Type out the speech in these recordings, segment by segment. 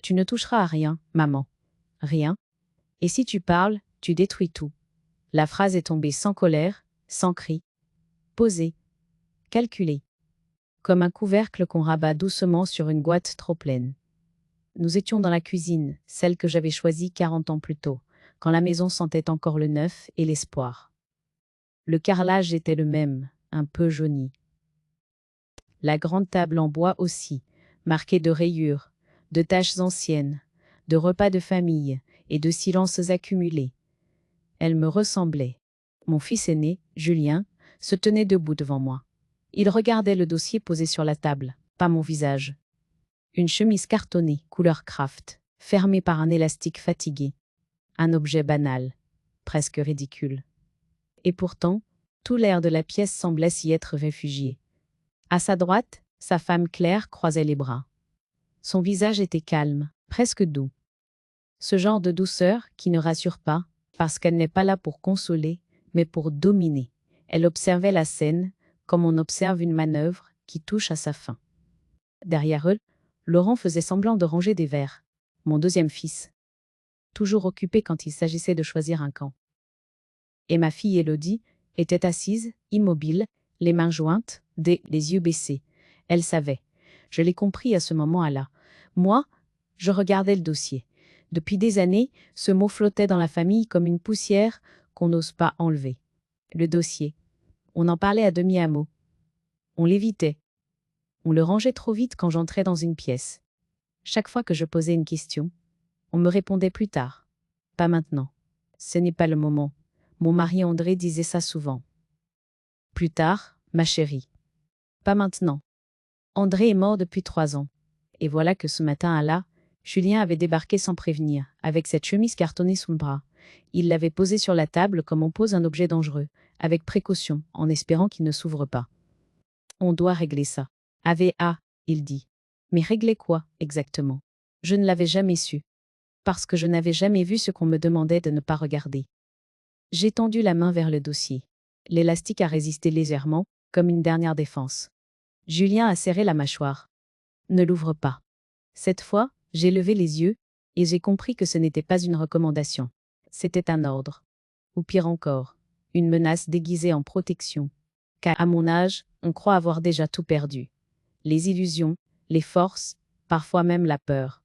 Tu ne toucheras à rien, maman. Rien. Et si tu parles, tu détruis tout. La phrase est tombée sans colère, sans cri. Posée. Calculée. Comme un couvercle qu'on rabat doucement sur une boîte trop pleine. Nous étions dans la cuisine, celle que j'avais choisie 40 ans plus tôt, quand la maison sentait encore le neuf et l'espoir. Le carrelage était le même, un peu jauni. La grande table en bois aussi, marquée de rayures, de taches anciennes, de repas de famille et de silences accumulés. Elle me ressemblait. Mon fils aîné, Julien, se tenait debout devant moi. Il regardait le dossier posé sur la table, pas mon visage. Une chemise cartonnée, couleur craft, fermée par un élastique fatigué. Un objet banal, presque ridicule. Et pourtant, tout l'air de la pièce semblait s'y être réfugié. À sa droite, sa femme Claire croisait les bras. Son visage était calme, presque doux. Ce genre de douceur qui ne rassure pas, parce qu'elle n'est pas là pour consoler, mais pour dominer. Elle observait la scène, comme on observe une manœuvre qui touche à sa fin. Derrière eux, Laurent faisait semblant de ranger des verres. Mon deuxième fils. Toujours occupé quand il s'agissait de choisir un camp. Et ma fille Élodie était assise, immobile, les mains jointes, les yeux baissés. Elle savait. Je l'ai compris à ce moment-là. Moi, je regardais le dossier. Depuis des années, ce mot flottait dans la famille comme une poussière qu'on n'ose pas enlever. Le dossier. On en parlait à demi-mot. On l'évitait. On le rangeait trop vite quand j'entrais dans une pièce. Chaque fois que je posais une question, on me répondait plus tard. Pas maintenant. Ce n'est pas le moment. Mon mari André disait ça souvent. Plus tard, ma chérie. Pas maintenant. André est mort depuis 3 ans. Et voilà que ce matin-là, Julien avait débarqué sans prévenir, avec cette chemise cartonnée sous le bras. Il l'avait posée sur la table comme on pose un objet dangereux, avec précaution, en espérant qu'il ne s'ouvre pas. On doit régler ça. AVA, il dit. Mais régler quoi, exactement? Je ne l'avais jamais su. Parce que je n'avais jamais vu ce qu'on me demandait de ne pas regarder. J'ai tendu la main vers le dossier. L'élastique a résisté légèrement, comme une dernière défense. Julien a serré la mâchoire. Ne l'ouvre pas. Cette fois, j'ai levé les yeux, et j'ai compris que ce n'était pas une recommandation. C'était un ordre. Ou pire encore, une menace déguisée en protection. Car à mon âge, on croit avoir déjà tout perdu. Les illusions, les forces, parfois même la peur.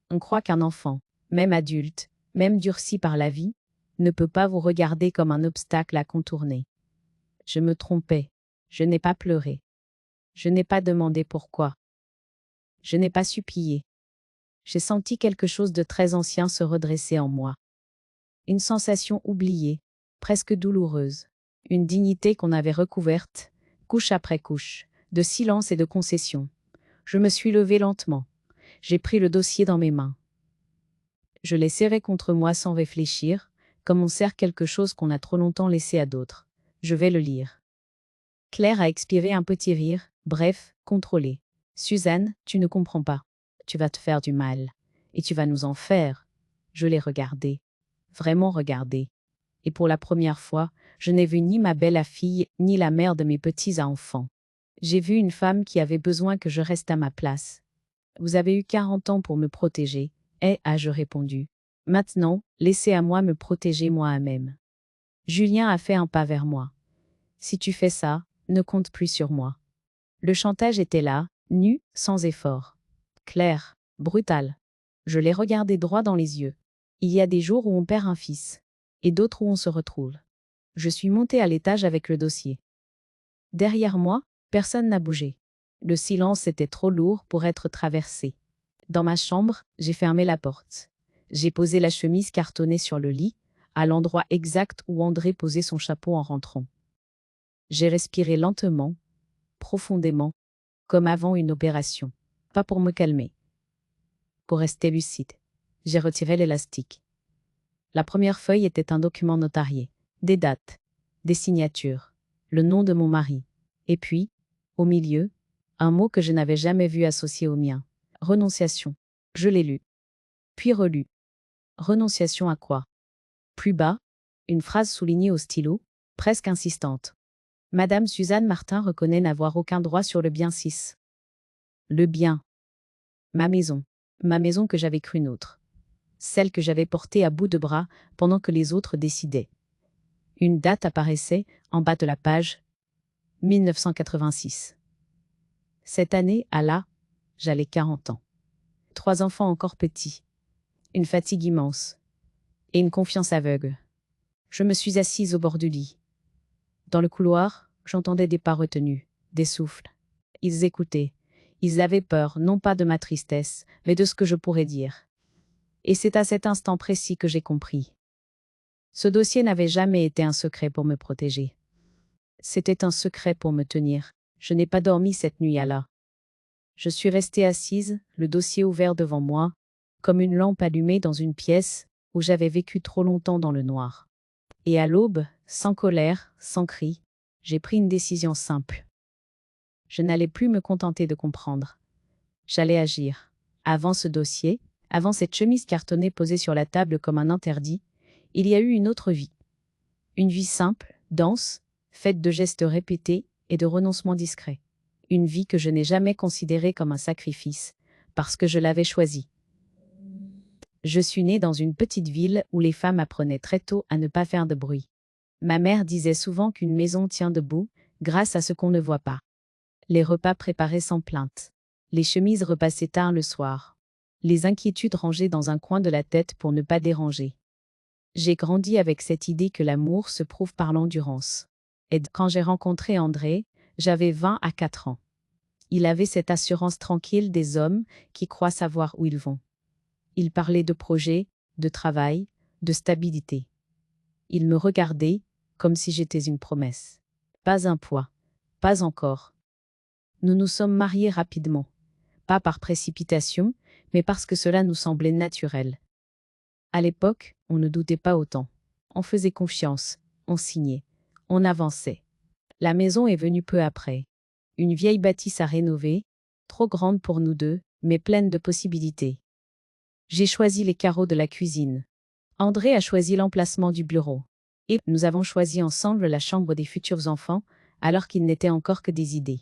On croit qu'un enfant, même adulte, même durci par la vie, ne peut pas vous regarder comme un obstacle à contourner. Je me trompais. Je n'ai pas pleuré. Je n'ai pas demandé pourquoi. Je n'ai pas supplié. J'ai senti quelque chose de très ancien se redresser en moi. Une sensation oubliée, presque douloureuse. Une dignité qu'on avait recouverte, couche après couche, de silence et de concession. Je me suis levée lentement. J'ai pris le dossier dans mes mains. Je l'ai serré contre moi sans réfléchir, comme on serre quelque chose qu'on a trop longtemps laissé à d'autres. Je vais le lire. Claire a expiré un petit rire, bref, contrôlé. Suzanne, tu ne comprends pas. Tu vas te faire du mal. Et tu vas nous en faire. Je l'ai regardé. Vraiment regardé. Et pour la première fois, je n'ai vu ni ma belle fille, ni la mère de mes petits enfants. J'ai vu une femme qui avait besoin que je reste à ma place. Vous avez eu 40 ans pour me protéger, ai-je répondu. Maintenant, laissez à moi me protéger moi-même. Julien a fait un pas vers moi. Si tu fais ça, ne compte plus sur moi. Le chantage était là, nu, sans effort. Clair, brutal. Je l'ai regardé droit dans les yeux. Il y a des jours où on perd un fils, et d'autres où on se retrouve. Je suis montée à l'étage avec le dossier. Derrière moi, personne n'a bougé. Le silence était trop lourd pour être traversé. Dans ma chambre, j'ai fermé la porte. J'ai posé la chemise cartonnée sur le lit, à l'endroit exact où André posait son chapeau en rentrant. J'ai respiré lentement, profondément, comme avant une opération. Pas pour me calmer. Pour rester lucide. J'ai retiré l'élastique. La première feuille était un document notarié. Des dates, des signatures, le nom de mon mari. Et puis, au milieu, un mot que je n'avais jamais vu associé au mien. Renonciation. Je l'ai lu. Puis relu. Renonciation à quoi? Plus bas, une phrase soulignée au stylo, presque insistante. Madame Suzanne Martin reconnaît n'avoir aucun droit sur le bien 6. Le bien. Ma maison. Ma maison que j'avais crue nôtre. Celle que j'avais portée à bout de bras pendant que les autres décidaient. Une date apparaissait en bas de la page. 1986. Cette année, à là, j'allais 40 ans. 3 enfants encore petits. Une fatigue immense. Et une confiance aveugle. Je me suis assise au bord du lit. Dans le couloir, j'entendais des pas retenus, des souffles. Ils écoutaient. Ils avaient peur, non pas de ma tristesse, mais de ce que je pourrais dire. Et c'est à cet instant précis que j'ai compris. Ce dossier n'avait jamais été un secret pour me protéger. C'était un secret pour me tenir. Je n'ai pas dormi cette nuit à là. Je suis restée assise, le dossier ouvert devant moi, comme une lampe allumée dans une pièce où j'avais vécu trop longtemps dans le noir. Et à l'aube, sans colère, sans cri, j'ai pris une décision simple. Je n'allais plus me contenter de comprendre. J'allais agir. Avant ce dossier, avant cette chemise cartonnée posée sur la table comme un interdit, il y a eu une autre vie. Une vie simple, dense, faite de gestes répétés et de renoncements discrets. Une vie que je n'ai jamais considérée comme un sacrifice, parce que je l'avais choisie. Je suis née dans une petite ville où les femmes apprenaient très tôt à ne pas faire de bruit. Ma mère disait souvent qu'une maison tient debout grâce à ce qu'on ne voit pas. Les repas préparés sans plainte. Les chemises repassées tard le soir. Les inquiétudes rangées dans un coin de la tête pour ne pas déranger. J'ai grandi avec cette idée que l'amour se prouve par l'endurance. Et quand j'ai rencontré André, j'avais 20 à 4 ans. Il avait cette assurance tranquille des hommes qui croient savoir où ils vont. Il parlait de projets, de travail, de stabilité. Il me regardait comme si j'étais une promesse. Pas un poids. Pas encore. Nous nous sommes mariés rapidement. Pas par précipitation, mais parce que cela nous semblait naturel. À l'époque, on ne doutait pas autant. On faisait confiance, on signait, on avançait. La maison est venue peu après. Une vieille bâtisse à rénover, trop grande pour nous deux, mais pleine de possibilités. J'ai choisi les carreaux de la cuisine. André a choisi l'emplacement du bureau. Et nous avons choisi ensemble la chambre des futurs enfants, alors qu'ils n'étaient encore que des idées.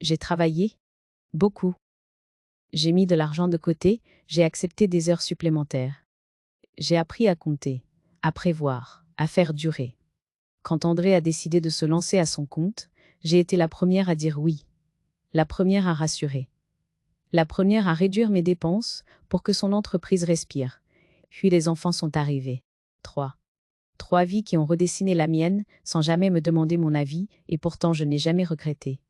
J'ai travaillé. Beaucoup. J'ai mis de l'argent de côté, j'ai accepté des heures supplémentaires. J'ai appris à compter, à prévoir, à faire durer. Quand André a décidé de se lancer à son compte, j'ai été la première à dire oui. La première à rassurer. La première à réduire mes dépenses pour que son entreprise respire. Puis les enfants sont arrivés. 3. 3 vies qui ont redessiné la mienne sans jamais me demander mon avis et pourtant je n'ai jamais regretté.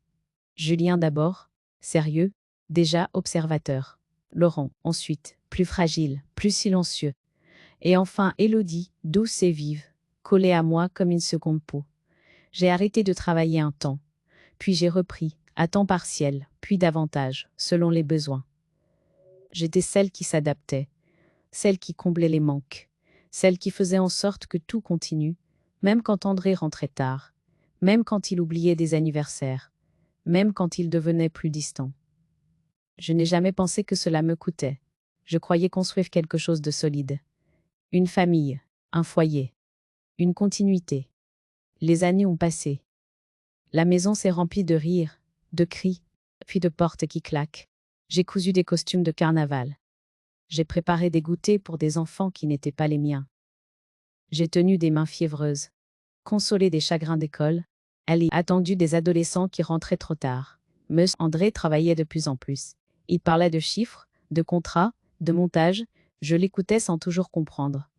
Julien d'abord, sérieux, déjà observateur. Laurent, ensuite, plus fragile, plus silencieux. Et enfin Élodie, douce et vive, collée à moi comme une seconde peau. J'ai arrêté de travailler un temps. Puis j'ai repris, à temps partiel, puis davantage, selon les besoins. J'étais celle qui s'adaptait, celle qui comblait les manques, celle qui faisait en sorte que tout continue, même quand André rentrait tard, même quand il oubliait des anniversaires, même quand il devenait plus distant. Je n'ai jamais pensé que cela me coûtait. Je croyais construire quelque chose de solide. Une famille, un foyer, une continuité. Les années ont passé. La maison s'est remplie de rires, de cris, puis de portes qui claquent. J'ai cousu des costumes de carnaval. J'ai préparé des goûters pour des enfants qui n'étaient pas les miens. J'ai tenu des mains fiévreuses, consolé des chagrins d'école, attendu des adolescents qui rentraient trop tard. Monsieur André travaillait de plus en plus. Il parlait de chiffres, de contrats, de montage, je l'écoutais sans toujours comprendre.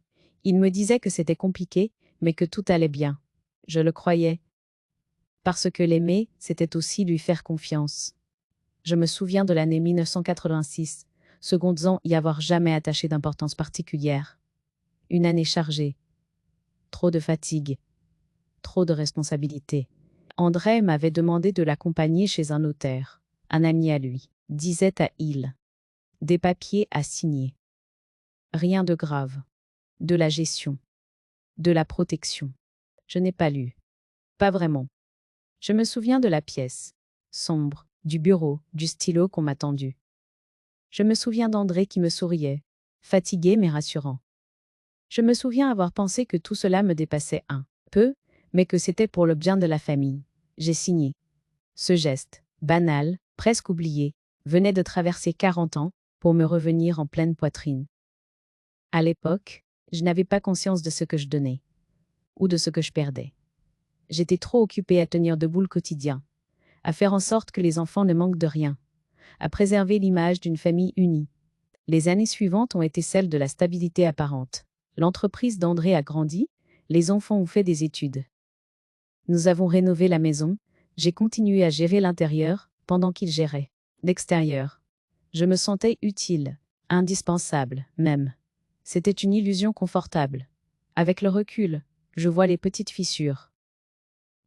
Il me disait que c'était compliqué, mais que tout allait bien. Je le croyais. Parce que l'aimer, c'était aussi lui faire confiance. Je me souviens de l'année 1986, secondant y avoir jamais attaché d'importance particulière. Une année chargée. Trop de fatigue. Trop de responsabilités. André m'avait demandé de l'accompagner chez un notaire. Un ami à lui, disait à il. Des papiers à signer. Rien de grave. De la gestion. De la protection. Je n'ai pas lu. Pas vraiment. Je me souviens de la pièce. Sombre, du bureau, du stylo qu'on m'a tendu. Je me souviens d'André qui me souriait. Fatigué mais rassurant. Je me souviens avoir pensé que tout cela me dépassait un peu, mais que c'était pour le bien de la famille. J'ai signé. Ce geste, banal, presque oublié, venait de traverser 40 ans, pour me revenir en pleine poitrine. À l'époque, je n'avais pas conscience de ce que je donnais, ou de ce que je perdais. J'étais trop occupée à tenir debout le quotidien, à faire en sorte que les enfants ne manquent de rien, à préserver l'image d'une famille unie. Les années suivantes ont été celles de la stabilité apparente. L'entreprise d'André a grandi, les enfants ont fait des études. Nous avons rénové la maison, j'ai continué à gérer l'intérieur, pendant qu'il gérait l'extérieur. Je me sentais utile, indispensable, même. C'était une illusion confortable. Avec le recul, je vois les petites fissures.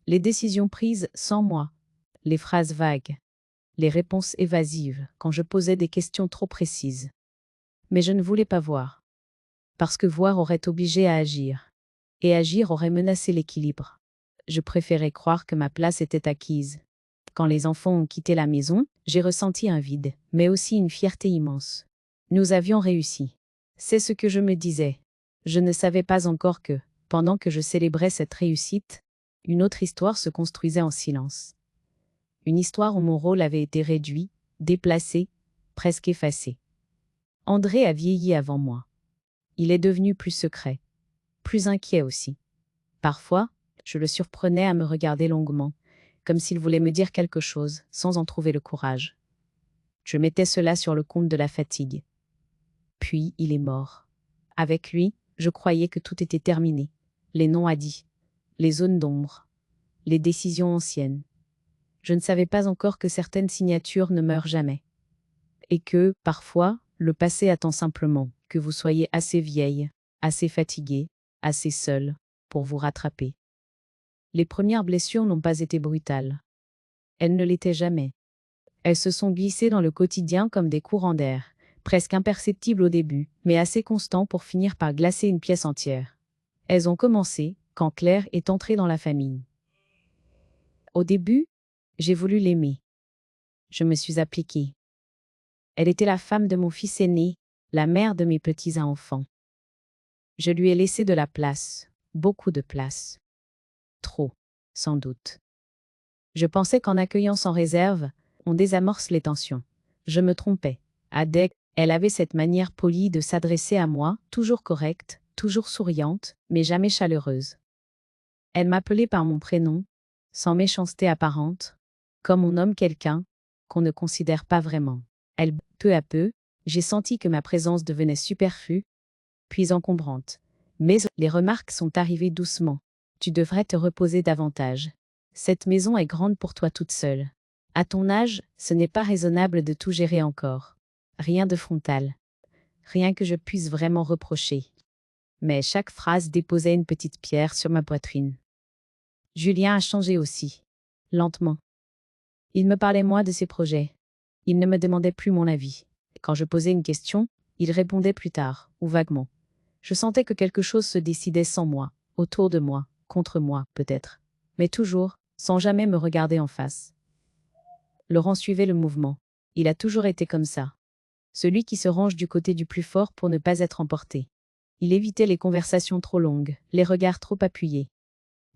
Les décisions prises sans moi, les phrases vagues, les réponses évasives quand je posais des questions trop précises. Mais je ne voulais pas voir. Parce que voir aurait obligé à agir. Et agir aurait menacé l'équilibre. Je préférais croire que ma place était acquise. Quand les enfants ont quitté la maison, j'ai ressenti un vide, mais aussi une fierté immense. Nous avions réussi. C'est ce que je me disais. Je ne savais pas encore que, pendant que je célébrais cette réussite, une autre histoire se construisait en silence. Une histoire où mon rôle avait été réduit, déplacé, presque effacé. André a vieilli avant moi. Il est devenu plus secret, plus inquiet aussi. Parfois, je le surprenais à me regarder longuement, comme s'il voulait me dire quelque chose, sans en trouver le courage. Je mettais cela sur le compte de la fatigue. Puis il est mort. Avec lui, je croyais que tout était terminé. Les non-dits, les zones d'ombre, les décisions anciennes. Je ne savais pas encore que certaines signatures ne meurent jamais. Et que, parfois, le passé attend simplement que vous soyez assez vieille, assez fatiguée, assez seule, pour vous rattraper. Les premières blessures n'ont pas été brutales. Elles ne l'étaient jamais. Elles se sont glissées dans le quotidien comme des courants d'air, presque imperceptibles au début, mais assez constants pour finir par glacer une pièce entière. Elles ont commencé quand Claire est entrée dans la famille. Au début, j'ai voulu l'aimer. Je me suis appliquée. Elle était la femme de mon fils aîné, la mère de mes petits-enfants. Je lui ai laissé de la place, beaucoup de place. Trop, sans doute. Je pensais qu'en accueillant sans réserve, on désamorce les tensions. Je me trompais. Adèle, elle avait cette manière polie de s'adresser à moi, toujours correcte, toujours souriante, mais jamais chaleureuse. Elle m'appelait par mon prénom, sans méchanceté apparente, comme on nomme quelqu'un qu'on ne considère pas vraiment. Peu à peu, j'ai senti que ma présence devenait superflue, puis encombrante. Mais les remarques sont arrivées doucement. Tu devrais te reposer davantage. Cette maison est grande pour toi toute seule. À ton âge, ce n'est pas raisonnable de tout gérer encore. Rien de frontal. Rien que je puisse vraiment reprocher. Mais chaque phrase déposait une petite pierre sur ma poitrine. Julien a changé aussi. Lentement. Il me parlait moins de ses projets. Il ne me demandait plus mon avis. Quand je posais une question, il répondait plus tard, ou vaguement. Je sentais que quelque chose se décidait sans moi, autour de moi, contre moi, peut-être. Mais toujours, sans jamais me regarder en face. Laurent suivait le mouvement. Il a toujours été comme ça. Celui qui se range du côté du plus fort pour ne pas être emporté. Il évitait les conversations trop longues, les regards trop appuyés.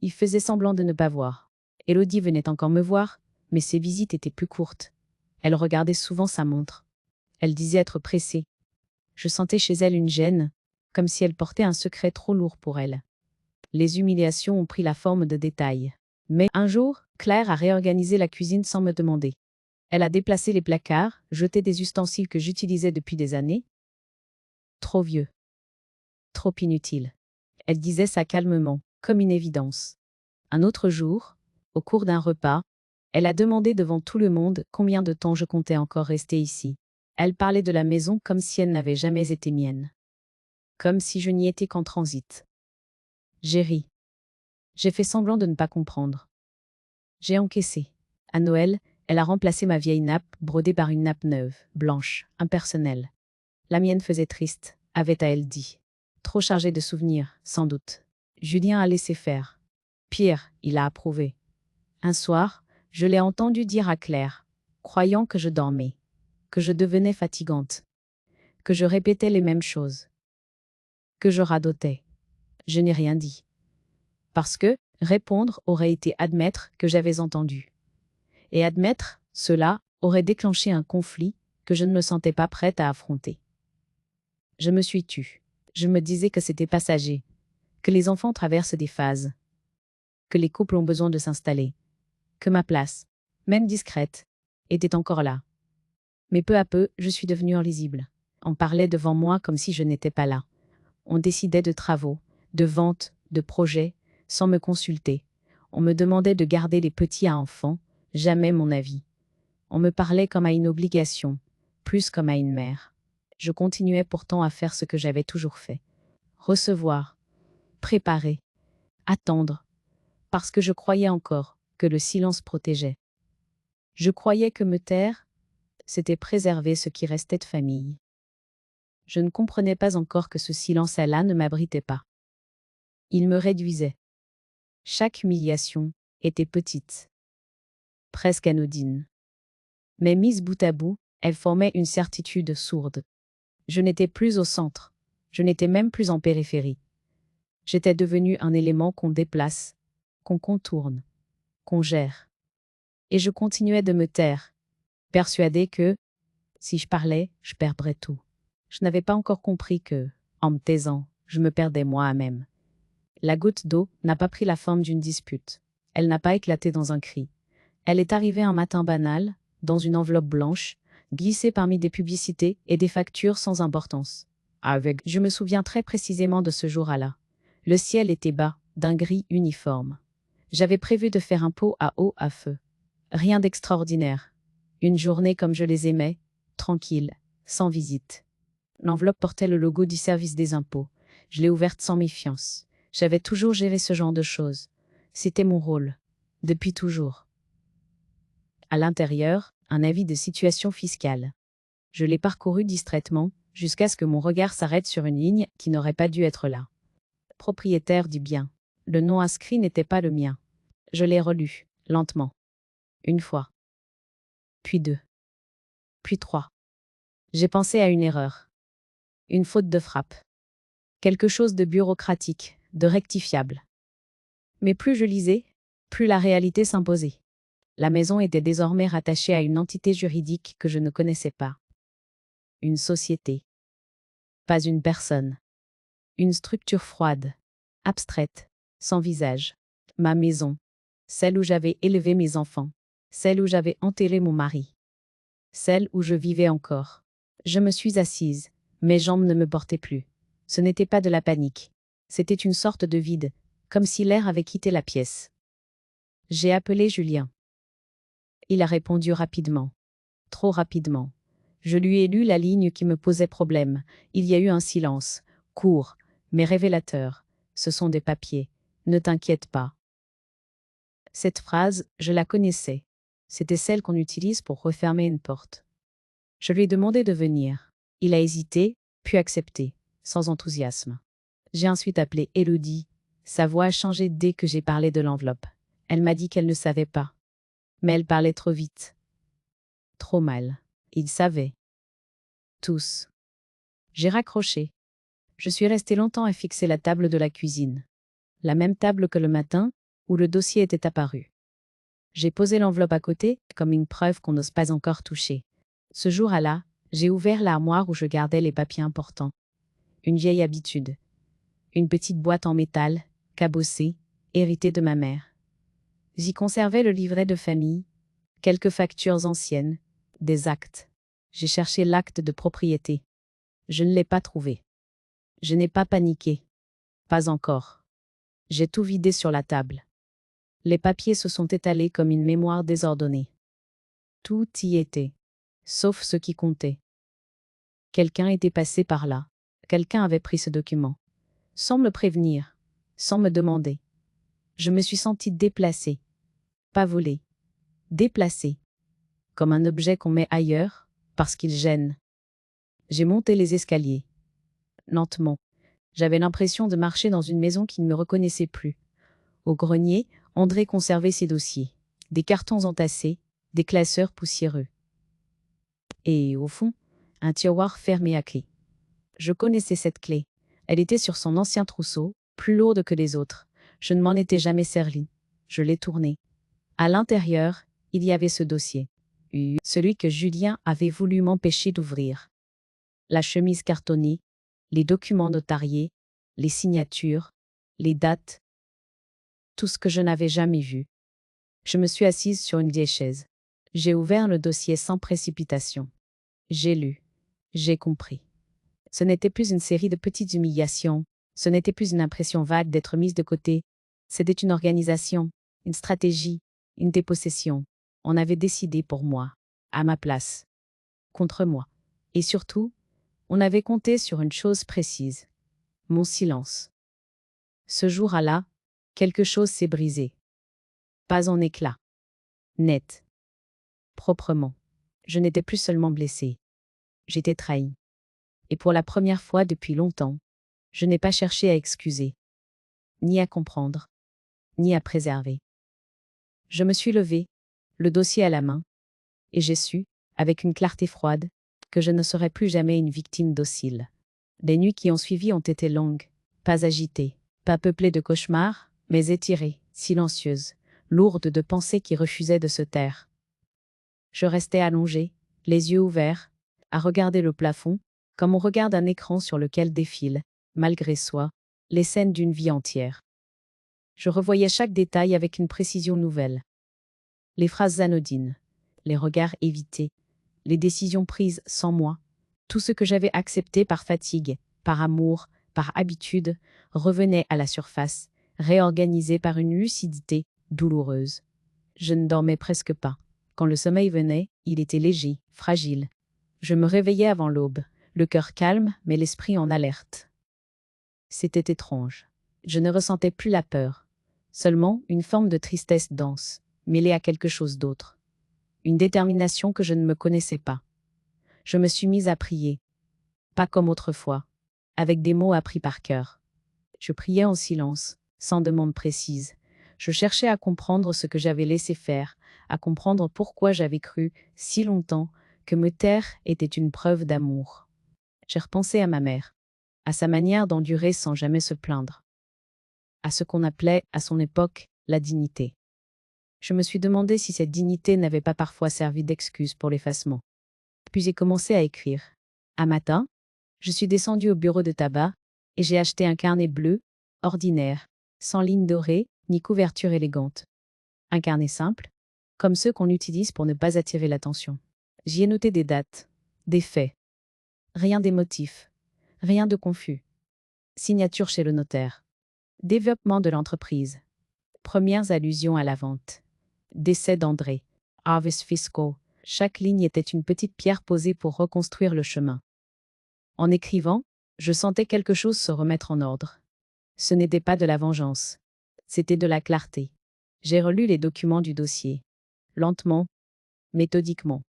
Il faisait semblant de ne pas voir. Élodie venait encore me voir, mais ses visites étaient plus courtes. Elle regardait souvent sa montre. Elle disait être pressée. Je sentais chez elle une gêne, comme si elle portait un secret trop lourd pour elle. Les humiliations ont pris la forme de détails. Mais un jour, Claire a réorganisé la cuisine sans me demander. Elle a déplacé les placards, jeté des ustensiles que j'utilisais depuis des années. Trop vieux. Trop inutile. Elle disait ça calmement, comme une évidence. Un autre jour, au cours d'un repas, elle a demandé devant tout le monde combien de temps je comptais encore rester ici. Elle parlait de la maison comme si elle n'avait jamais été mienne. Comme si je n'y étais qu'en transit. J'ai ri. J'ai fait semblant de ne pas comprendre. J'ai encaissé. À Noël, elle a remplacé ma vieille nappe, brodée par une nappe neuve, blanche, impersonnelle. La mienne faisait triste, avait-elle dit. Trop chargée de souvenirs, sans doute. Julien a laissé faire. Pire, il a approuvé. Un soir, je l'ai entendu dire à Claire, croyant que je dormais, que je devenais fatigante, que je répétais les mêmes choses, que je radotais. Je n'ai rien dit. Parce que, répondre aurait été admettre que j'avais entendu. Et admettre, cela, aurait déclenché un conflit, que je ne me sentais pas prête à affronter. Je me suis tue. Je me disais que c'était passager, que les enfants traversent des phases, que les couples ont besoin de s'installer, que ma place, même discrète, était encore là. Mais peu à peu, je suis devenue invisible. On parlait devant moi comme si je n'étais pas là. On décidait de travaux, de ventes, de projets, sans me consulter. On me demandait de garder les petits à enfants, jamais mon avis. On me parlait comme à une obligation, plus comme à une mère. Je continuais pourtant à faire ce que j'avais toujours fait. Recevoir, préparer, attendre, parce que je croyais encore que le silence protégeait. Je croyais que me taire, c'était préserver ce qui restait de famille. Je ne comprenais pas encore que ce silence-là ne m'abritait pas. Il me réduisait. Chaque humiliation était petite, presque anodine. Mais mise bout à bout, elle formait une certitude sourde. Je n'étais plus au centre, je n'étais même plus en périphérie. J'étais devenue un élément qu'on déplace, qu'on contourne, qu'on gère. Et je continuais de me taire, persuadée que, si je parlais, je perdrais tout. Je n'avais pas encore compris que, en me taisant, je me perdais moi-même. La goutte d'eau n'a pas pris la forme d'une dispute. Elle n'a pas éclaté dans un cri. Elle est arrivée un matin banal, dans une enveloppe blanche, glissée parmi des publicités et des factures sans importance. Je me souviens très précisément de ce jour-là. Le ciel était bas, d'un gris uniforme. J'avais prévu de faire un pot à eau à feu. Rien d'extraordinaire. Une journée comme je les aimais, tranquille, sans visite. L'enveloppe portait le logo du service des impôts. Je l'ai ouverte sans méfiance. J'avais toujours géré ce genre de choses. C'était mon rôle. Depuis toujours. À l'intérieur, un avis de situation fiscale. Je l'ai parcouru distraitement, jusqu'à ce que mon regard s'arrête sur une ligne qui n'aurait pas dû être là. Propriétaire du bien. Le nom inscrit n'était pas le mien. Je l'ai relu, lentement. Une fois. Puis deux. Puis trois. J'ai pensé à une erreur. Une faute de frappe. Quelque chose de bureaucratique, de rectifiable. Mais plus je lisais, plus la réalité s'imposait. La maison était désormais rattachée à une entité juridique que je ne connaissais pas. Une société. Pas une personne. Une structure froide, abstraite, sans visage. Ma maison. Celle où j'avais élevé mes enfants. Celle où j'avais enterré mon mari. Celle où je vivais encore. Je me suis assise. Mes jambes ne me portaient plus. Ce n'était pas de la panique. C'était une sorte de vide, comme si l'air avait quitté la pièce. J'ai appelé Julien. Il a répondu rapidement. Trop rapidement. Je lui ai lu la ligne qui me posait problème. Il y a eu un silence, court, mais révélateur. Ce sont des papiers. Ne t'inquiète pas. Cette phrase, je la connaissais. C'était celle qu'on utilise pour refermer une porte. Je lui ai demandé de venir. Il a hésité, puis accepté, sans enthousiasme. J'ai ensuite appelé Élodie. Sa voix a changé dès que j'ai parlé de l'enveloppe. Elle m'a dit qu'elle ne savait pas. Mais elle parlait trop vite. Trop mal. Ils savaient. Tous. J'ai raccroché. Je suis restée longtemps à fixer la table de la cuisine. La même table que le matin, où le dossier était apparu. J'ai posé l'enveloppe à côté, comme une preuve qu'on n'ose pas encore toucher. Ce jour-là, j'ai ouvert l'armoire où je gardais les papiers importants. Une vieille habitude. Une petite boîte en métal, cabossée, héritée de ma mère. J'y conservais le livret de famille, quelques factures anciennes, des actes. J'ai cherché l'acte de propriété. Je ne l'ai pas trouvé. Je n'ai pas paniqué. Pas encore. J'ai tout vidé sur la table. Les papiers se sont étalés comme une mémoire désordonnée. Tout y était, sauf ce qui comptait. Quelqu'un était passé par là. Quelqu'un avait pris ce document. Sans me prévenir, sans me demander. Je me suis sentie déplacée. Pas volée. Déplacée. Comme un objet qu'on met ailleurs, parce qu'il gêne. J'ai monté les escaliers. Lentement. J'avais l'impression de marcher dans une maison qui ne me reconnaissait plus. Au grenier, André conservait ses dossiers. Des cartons entassés, des classeurs poussiéreux. Et, au fond, un tiroir fermé à clé. Je connaissais cette clé. Elle était sur son ancien trousseau, plus lourde que les autres. Je ne m'en étais jamais servi. Je l'ai tournée. À l'intérieur, il y avait ce dossier. celui que Julien avait voulu m'empêcher d'ouvrir. La chemise cartonnée, les documents notariés, les signatures, les dates, tout ce que je n'avais jamais vu. Je me suis assise sur une vieille chaise. J'ai ouvert le dossier sans précipitation. J'ai lu. J'ai compris. Ce n'était plus une série de petites humiliations, ce n'était plus une impression vague d'être mise de côté, c'était une organisation, une stratégie, une dépossession. On avait décidé pour moi, à ma place, contre moi. Et surtout, on avait compté sur une chose précise, mon silence. Ce jour-là, quelque chose s'est brisé. Pas en éclats. Net. Proprement. Je n'étais plus seulement blessée. J'étais trahie. Et pour la première fois depuis longtemps, je n'ai pas cherché à excuser, ni à comprendre, ni à préserver. Je me suis levée, le dossier à la main, et j'ai su, avec une clarté froide, que je ne serais plus jamais une victime docile. Les nuits qui ont suivi ont été longues, pas agitées, pas peuplées de cauchemars, mais étirées, silencieuses, lourdes de pensées qui refusaient de se taire. Je restais allongée, les yeux ouverts, à regarder le plafond, comme on regarde un écran sur lequel défilent, malgré soi, les scènes d'une vie entière. Je revoyais chaque détail avec une précision nouvelle. Les phrases anodines, les regards évités, les décisions prises sans moi, tout ce que j'avais accepté par fatigue, par amour, par habitude, revenait à la surface, réorganisé par une lucidité douloureuse. Je ne dormais presque pas. Quand le sommeil venait, il était léger, fragile. Je me réveillais avant l'aube, le cœur calme, mais l'esprit en alerte. C'était étrange. Je ne ressentais plus la peur, seulement une forme de tristesse dense, mêlée à quelque chose d'autre. Une détermination que je ne me connaissais pas. Je me suis mise à prier. Pas comme autrefois, avec des mots appris par cœur. Je priais en silence, sans demande précise. Je cherchais à comprendre ce que j'avais laissé faire, à comprendre pourquoi j'avais cru, si longtemps, que me taire était une preuve d'amour. J'ai repensé à ma mère, à sa manière d'endurer sans jamais se plaindre, à ce qu'on appelait, à son époque, la dignité. Je me suis demandé si cette dignité n'avait pas parfois servi d'excuse pour l'effacement. Puis j'ai commencé à écrire. Un matin, je suis descendue au bureau de tabac et j'ai acheté un carnet bleu, ordinaire, sans ligne dorée ni couverture élégante. Un carnet simple, comme ceux qu'on utilise pour ne pas attirer l'attention. J'y ai noté des dates, des faits. Rien d'émotif, rien de confus. Signature chez le notaire. Développement de l'entreprise. Premières allusions à la vente. Décès d'André. Harvest fiscal. Chaque ligne était une petite pierre posée pour reconstruire le chemin. En écrivant, je sentais quelque chose se remettre en ordre. Ce n'était pas de la vengeance. C'était de la clarté. J'ai relu les documents du dossier. Lentement, méthodiquement.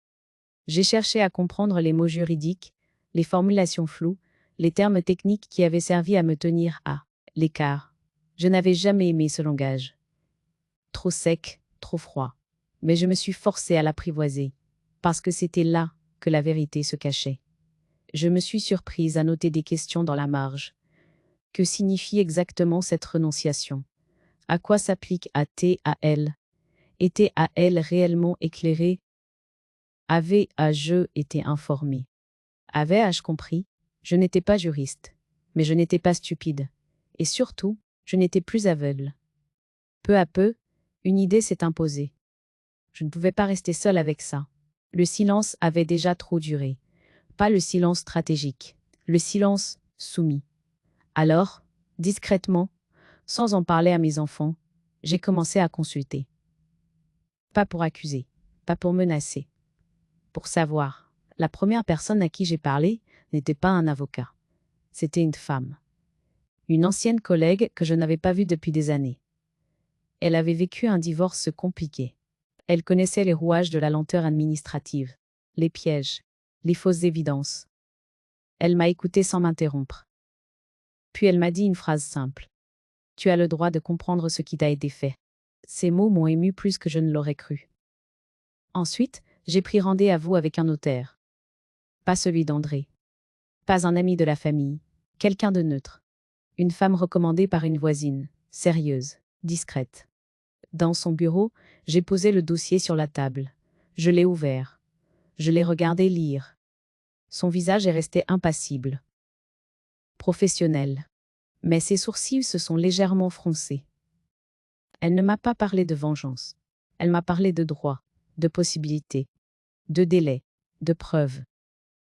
J'ai cherché à comprendre les mots juridiques, les formulations floues, les termes techniques qui avaient servi à me tenir à l'écart. Je n'avais jamais aimé ce langage. Trop sec, trop froid. Mais je me suis forcée à l'apprivoiser, parce que c'était là que la vérité se cachait. Je me suis surprise à noter des questions dans la marge. Que signifie exactement cette renonciation? À quoi s'applique ATAL? Était AL réellement éclairé? Avais-je été informé? Avais-je compris? Je n'étais pas juriste, mais je n'étais pas stupide. Et surtout, je n'étais plus aveugle. Peu à peu, une idée s'est imposée. Je ne pouvais pas rester seule avec ça. Le silence avait déjà trop duré. Pas le silence stratégique, le silence soumis. Alors, discrètement, sans en parler à mes enfants, j'ai commencé à consulter. Pas pour accuser, pas pour menacer. Pour savoir, la première personne à qui j'ai parlé n'était pas un avocat. C'était une femme. Une ancienne collègue que je n'avais pas vue depuis des années. Elle avait vécu un divorce compliqué. Elle connaissait les rouages de la lenteur administrative, les pièges, les fausses évidences. Elle m'a écouté sans m'interrompre. Puis elle m'a dit une phrase simple. Tu as le droit de comprendre ce qui t'a été fait. Ces mots m'ont ému plus que je ne l'aurais cru. Ensuite, j'ai pris rendez-vous avec un notaire. Pas celui d'André. Pas un ami de la famille. Quelqu'un de neutre. Une femme recommandée par une voisine, sérieuse, discrète. Dans son bureau, j'ai posé le dossier sur la table. Je l'ai ouvert. Je l'ai regardé lire. Son visage est resté impassible. Professionnel. Mais ses sourcils se sont légèrement froncés. Elle ne m'a pas parlé de vengeance. Elle m'a parlé de droit, de possibilités, de délais, de preuves.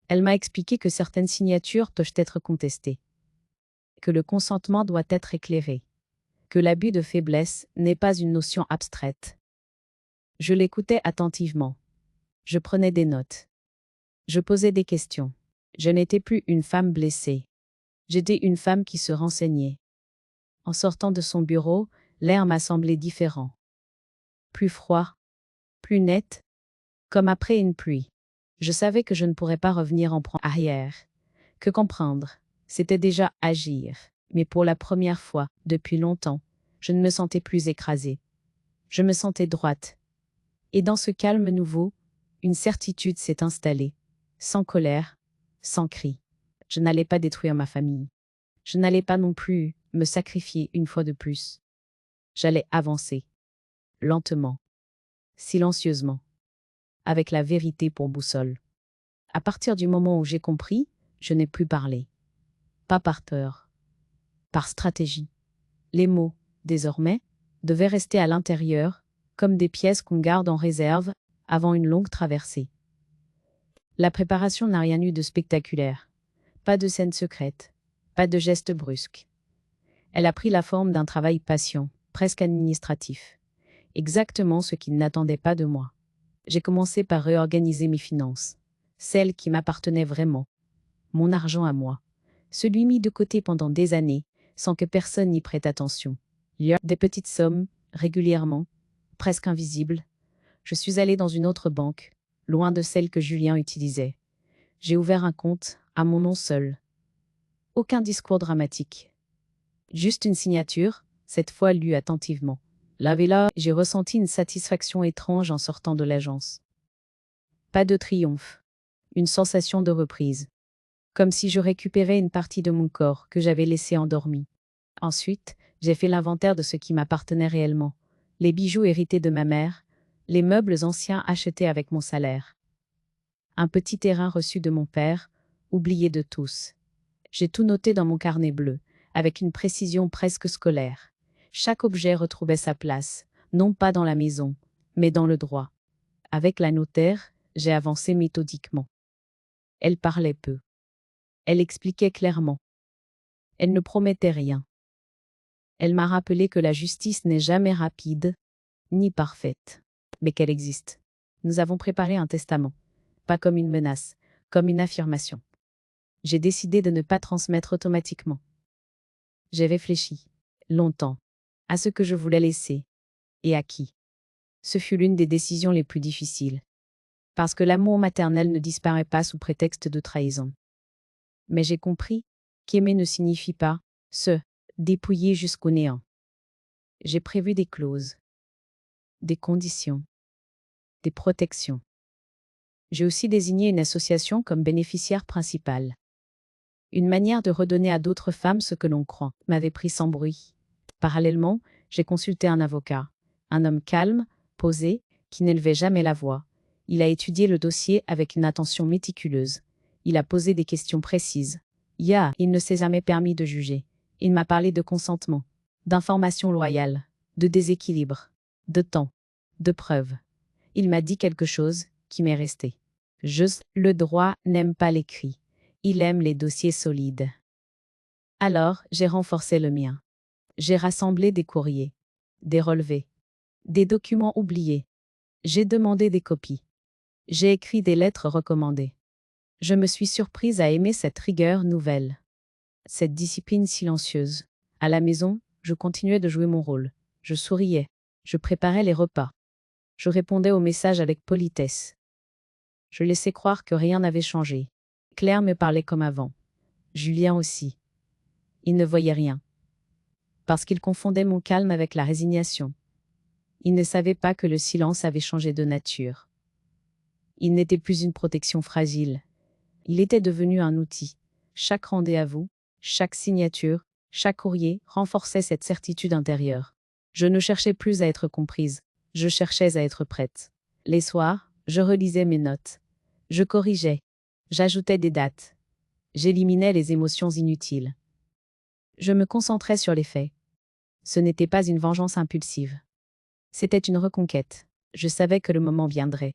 Elle m'a expliqué que certaines signatures peuvent être contestées, que le consentement doit être éclairé, que l'abus de faiblesse n'est pas une notion abstraite. Je l'écoutais attentivement. Je prenais des notes. Je posais des questions. Je n'étais plus une femme blessée. J'étais une femme qui se renseignait. En sortant de son bureau, l'air m'a semblé différent. Plus froid, plus net, comme après une pluie. Je savais que je ne pourrais pas revenir en arrière, que comprendre, c'était déjà agir. Mais pour la première fois, depuis longtemps, je ne me sentais plus écrasée. Je me sentais droite. Et dans ce calme nouveau, une certitude s'est installée, sans colère, sans cri. Je n'allais pas détruire ma famille. Je n'allais pas non plus me sacrifier une fois de plus. J'allais avancer, lentement, silencieusement, avec la vérité pour boussole. À partir du moment où j'ai compris, je n'ai plus parlé. Pas par peur, par stratégie. Les mots, désormais, devaient rester à l'intérieur, comme des pièces qu'on garde en réserve avant une longue traversée. La préparation n'a rien eu de spectaculaire. Pas de scène secrète, pas de gestes brusques. Elle a pris la forme d'un travail patient, presque administratif. Exactement ce qu'il n'attendait pas de moi. J'ai commencé par réorganiser mes finances, celles qui m'appartenaient vraiment, mon argent à moi, celui mis de côté pendant des années, sans que personne n'y prête attention. Il y a des petites sommes, régulièrement, presque invisibles. Je suis allée dans une autre banque, loin de celle que Julien utilisait. J'ai ouvert un compte, à mon nom seul. Aucun discours dramatique. Juste une signature, cette fois lue attentivement. Là, j'ai ressenti une satisfaction étrange en sortant de l'agence. Pas de triomphe. Une sensation de reprise. Comme si je récupérais une partie de mon corps que j'avais laissé endormi. Ensuite, j'ai fait l'inventaire de ce qui m'appartenait réellement. Les bijoux hérités de ma mère, les meubles anciens achetés avec mon salaire. Un petit terrain reçu de mon père, oublié de tous. J'ai tout noté dans mon carnet bleu, avec une précision presque scolaire. Chaque objet retrouvait sa place, non pas dans la maison, mais dans le droit. Avec la notaire, j'ai avancé méthodiquement. Elle parlait peu. Elle expliquait clairement. Elle ne promettait rien. Elle m'a rappelé que la justice n'est jamais rapide, ni parfaite, mais qu'elle existe. Nous avons préparé un testament, pas comme une menace, comme une affirmation. J'ai décidé de ne pas transmettre automatiquement. J'ai réfléchi, longtemps, à ce que je voulais laisser, et à qui. Ce fut l'une des décisions les plus difficiles, parce que l'amour maternel ne disparaît pas sous prétexte de trahison. Mais j'ai compris qu'aimer ne signifie pas se dépouiller jusqu'au néant. J'ai prévu des clauses, des conditions, des protections. J'ai aussi désigné une association comme bénéficiaire principale. Une manière de redonner à d'autres femmes ce que l'on croit m'avait pris sans bruit. Parallèlement, j'ai consulté un avocat, un homme calme, posé, qui n'élevait jamais la voix. Il a étudié le dossier avec une attention méticuleuse. Il a posé des questions précises. Il ne s'est jamais permis de juger. Il m'a parlé de consentement, d'information loyale, de déséquilibre, de temps, de preuves. Il m'a dit quelque chose qui m'est resté. Le droit n'aime pas l'écrit. Il aime les dossiers solides. Alors, j'ai renforcé le mien. J'ai rassemblé des courriers, des relevés, des documents oubliés. J'ai demandé des copies. J'ai écrit des lettres recommandées. Je me suis surprise à aimer cette rigueur nouvelle. Cette discipline silencieuse. À la maison, je continuais de jouer mon rôle. Je souriais. Je préparais les repas. Je répondais aux messages avec politesse. Je laissais croire que rien n'avait changé. Claire me parlait comme avant. Julien aussi. Il ne voyait rien. Parce qu'il confondait mon calme avec la résignation. Il ne savait pas que le silence avait changé de nature. Il n'était plus une protection fragile. Il était devenu un outil. Chaque rendez-vous, chaque signature, chaque courrier renforçait cette certitude intérieure. Je ne cherchais plus à être comprise. Je cherchais à être prête. Les soirs, Je relisais mes notes. Je corrigeais. J'ajoutais des dates. J'éliminais les émotions inutiles. Je me concentrais sur les faits. Ce n'était pas une vengeance impulsive. C'était une reconquête. Je savais que le moment viendrait.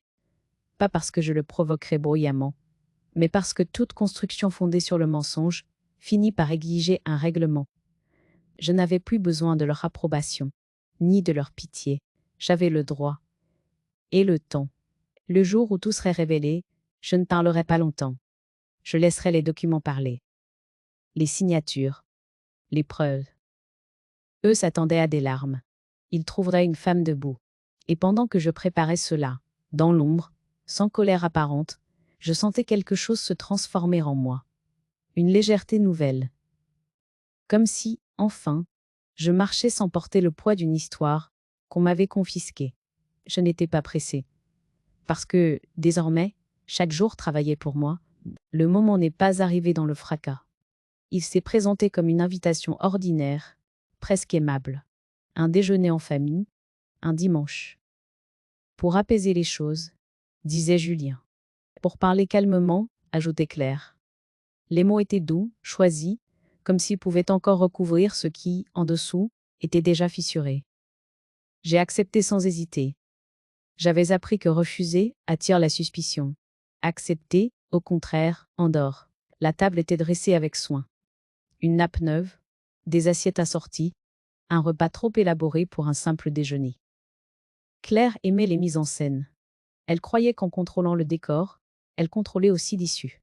Pas parce que je le provoquerais bruyamment, mais parce que toute construction fondée sur le mensonge finit par exiger un règlement. Je n'avais plus besoin de leur approbation, ni de leur pitié. J'avais le droit. Et le temps. Le jour où tout serait révélé, je ne parlerai pas longtemps. Je laisserai les documents parler. Les signatures. Les preuves. Eux s'attendaient à des larmes. Ils trouveraient une femme debout. Et pendant que je préparais cela, dans l'ombre, sans colère apparente, je sentais quelque chose se transformer en moi. Une légèreté nouvelle. Comme si, enfin, je marchais sans porter le poids d'une histoire qu'on m'avait confisquée. Je n'étais pas pressée. Parce que, désormais, chaque jour travaillait pour moi. Le moment n'est pas arrivé dans le fracas. Il s'est présenté comme une invitation ordinaire, presque aimable. Un déjeuner en famille, un dimanche. Pour apaiser les choses, disait Julien. Pour parler calmement, ajoutait Claire. Les mots étaient doux, choisis, comme s'ils pouvaient encore recouvrir ce qui, en dessous, était déjà fissuré. J'ai accepté sans hésiter. J'avais appris que refuser attire la suspicion. Accepter, au contraire, endort. La table était dressée avec soin. Une nappe neuve, des assiettes assorties, un repas trop élaboré pour un simple déjeuner. Claire aimait les mises en scène. Elle croyait qu'en contrôlant le décor, elle contrôlait aussi l'issue.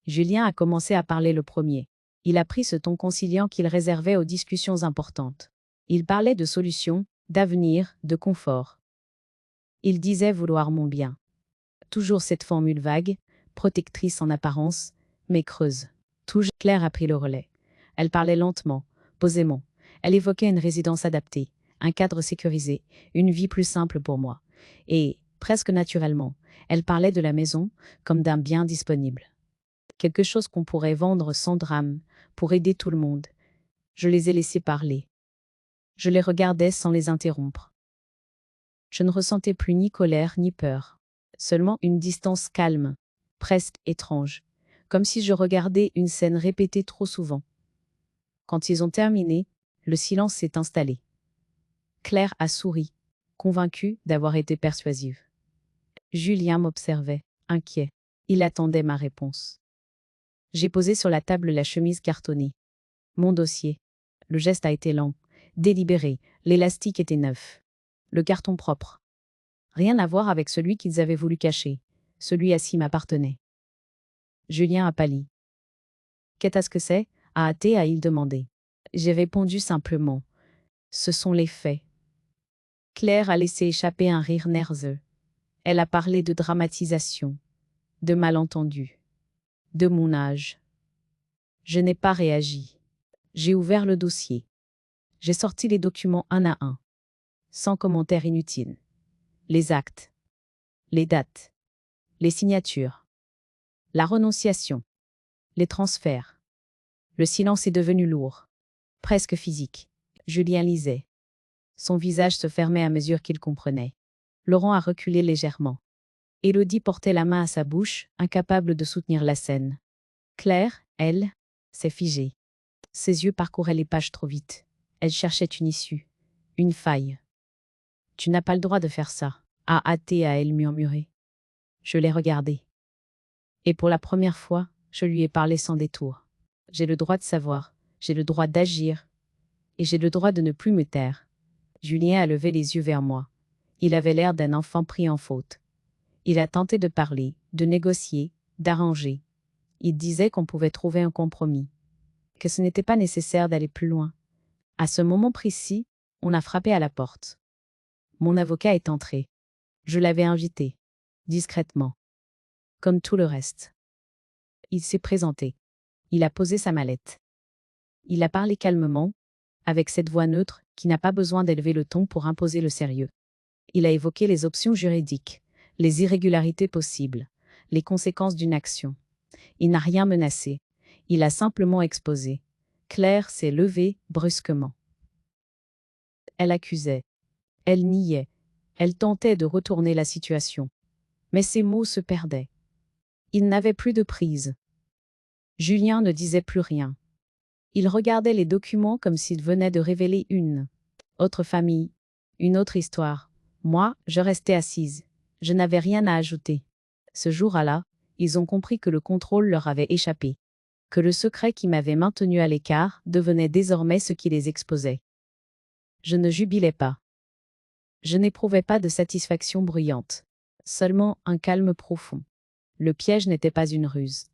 Julien a commencé à parler le premier. Il a pris ce ton conciliant qu'il réservait aux discussions importantes. Il parlait de solutions, d'avenir, de confort. Il disait vouloir mon bien. Toujours cette formule vague, protectrice en apparence, mais creuse. Toujours Claire a pris le relais. Elle parlait lentement, posément. Elle évoquait une résidence adaptée, un cadre sécurisé, une vie plus simple pour moi. Et, presque naturellement, elle parlait de la maison comme d'un bien disponible. Quelque chose qu'on pourrait vendre sans drame, pour aider tout le monde. Je les ai laissés parler. Je les regardais sans les interrompre. Je ne ressentais plus ni colère ni peur. Seulement une distance calme, presque étrange, comme si je regardais une scène répétée trop souvent. Quand ils ont terminé, le silence s'est installé. Claire a souri, convaincue d'avoir été persuasive. Julien m'observait, inquiet. Il attendait ma réponse. J'ai posé sur la table la chemise cartonnée. Mon dossier. Le geste a été lent, délibéré, l'élastique était neuf. Le carton propre. Rien à voir avec celui qu'ils avaient voulu cacher. Celui-ci m'appartenait. Julien a pâli. Qu'est-ce que c'est ? A-t-il demandé. J'ai répondu simplement. Ce sont les faits. Claire a laissé échapper un rire nerveux. Elle a parlé de dramatisation, de malentendu, de mon âge. Je n'ai pas réagi. J'ai ouvert le dossier. J'ai sorti les documents un à un, sans commentaire inutile. Les actes, les dates, les signatures, la renonciation, les transferts. Le silence est devenu lourd, presque physique. Julien lisait. Son visage se fermait à mesure qu'il comprenait. Laurent a reculé légèrement. Élodie portait la main à sa bouche, incapable de soutenir la scène. Claire, elle, s'est figée. Ses yeux parcouraient les pages trop vite. Elle cherchait une issue, une faille. Tu n'as pas le droit de faire ça, a-t-elle murmuré. Je l'ai regardé. Et pour la première fois, je lui ai parlé sans détour. J'ai le droit de savoir, j'ai le droit d'agir, et j'ai le droit de ne plus me taire. Julien a levé les yeux vers moi. Il avait l'air d'un enfant pris en faute. Il a tenté de parler, de négocier, d'arranger. Il disait qu'on pouvait trouver un compromis, que ce n'était pas nécessaire d'aller plus loin. À ce moment précis, on a frappé à la porte. Mon avocat est entré. Je l'avais invité, discrètement, comme tout le reste. Il s'est présenté. Il a posé sa mallette. Il a parlé calmement, avec cette voix neutre qui n'a pas besoin d'élever le ton pour imposer le sérieux. Il a évoqué les options juridiques, les irrégularités possibles, les conséquences d'une action. Il n'a rien menacé. Il a simplement exposé. Claire s'est levée brusquement. Elle accusait. Elle niait. Elle tentait de retourner la situation. Mais ses mots se perdaient. Il n'avait plus de prise. Julien ne disait plus rien. Il regardait les documents comme s'il venait de révéler une autre famille, une autre histoire. Moi, je restais assise. Je n'avais rien à ajouter. Ce jour-là, ils ont compris que le contrôle leur avait échappé, que le secret qui m'avait maintenu à l'écart devenait désormais ce qui les exposait. Je ne jubilais pas. Je n'éprouvais pas de satisfaction bruyante, seulement un calme profond. Le piège n'était pas une ruse.